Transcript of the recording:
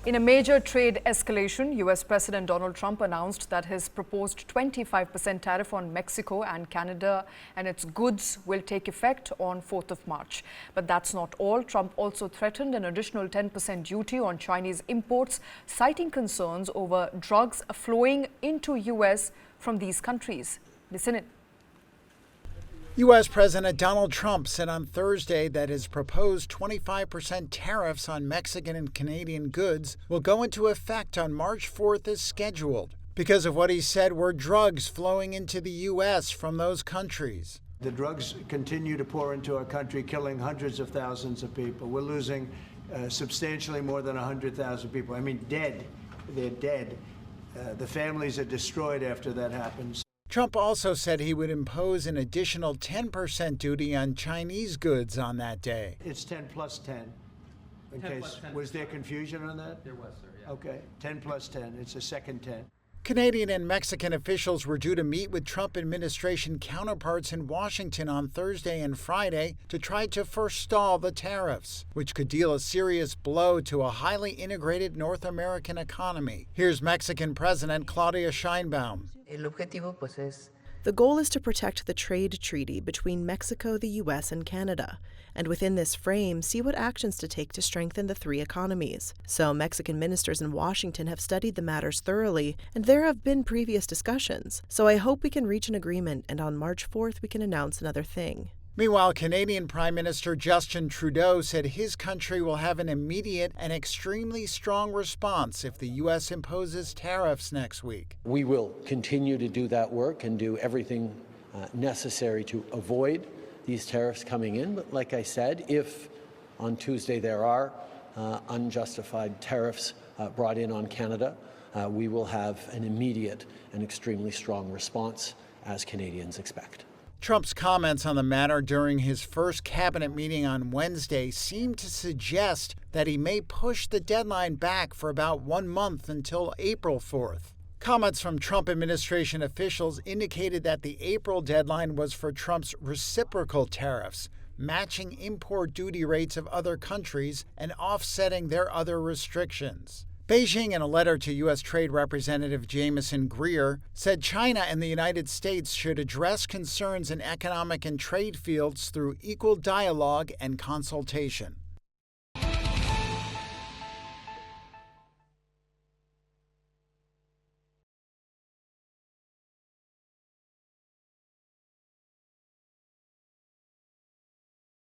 In a major trade escalation, U.S. President Donald Trump announced that his proposed 25% tariff on Mexico and Canada and its goods will take effect on 4th of March. But that's not all. Trump also threatened an additional 10% duty on Chinese imports, citing concerns over drugs flowing into U.S. from these countries. Listen in. U.S. President Donald Trump said on Thursday that his proposed 25% tariffs on Mexican and Canadian goods will go into effect on March 4th as scheduled because of what he said were drugs flowing into the U.S. from those countries. The drugs continue to pour into our country, killing hundreds of thousands of people. We're losing substantially more than 100,000 people. I mean, dead. They're dead. The families are destroyed after that happens. Trump also said he would impose an additional 10% duty on Chinese goods on that day. It's 10 plus 10. In 10 case, plus 10 was there confusion on that? There was, sir, yeah. Okay, 10 plus 10. It's a second 10. Canadian and Mexican officials were due to meet with Trump administration counterparts in Washington on Thursday and Friday to try to forestall the tariffs, which could deal a serious blow to a highly integrated North American economy. Here's Mexican President Claudia Sheinbaum. The goal is to protect the trade treaty between Mexico, the U.S., and Canada, and within this frame, see what actions to take to strengthen the three economies. So Mexican ministers in Washington have studied the matters thoroughly, and there have been previous discussions. So I hope we can reach an agreement, and on March 4th we can announce another thing. Meanwhile, Canadian Prime Minister Justin Trudeau said his country will have an immediate and extremely strong response if the U.S. imposes tariffs next week. We will continue to do that work and do everything necessary to avoid these tariffs coming in. But like I said, if on Tuesday there are unjustified tariffs brought in on Canada, we will have an immediate and extremely strong response, as Canadians expect. Trump's comments on the matter during his first cabinet meeting on Wednesday seemed to suggest that he may push the deadline back for about 1 month until April 4th. Comments from Trump administration officials indicated that the April deadline was for Trump's reciprocal tariffs, matching import duty rates of other countries and offsetting their other restrictions. Beijing, in a letter to U.S. Trade Representative Jamieson Greer, said China and the United States should address concerns in economic and trade fields through equal dialogue and consultation.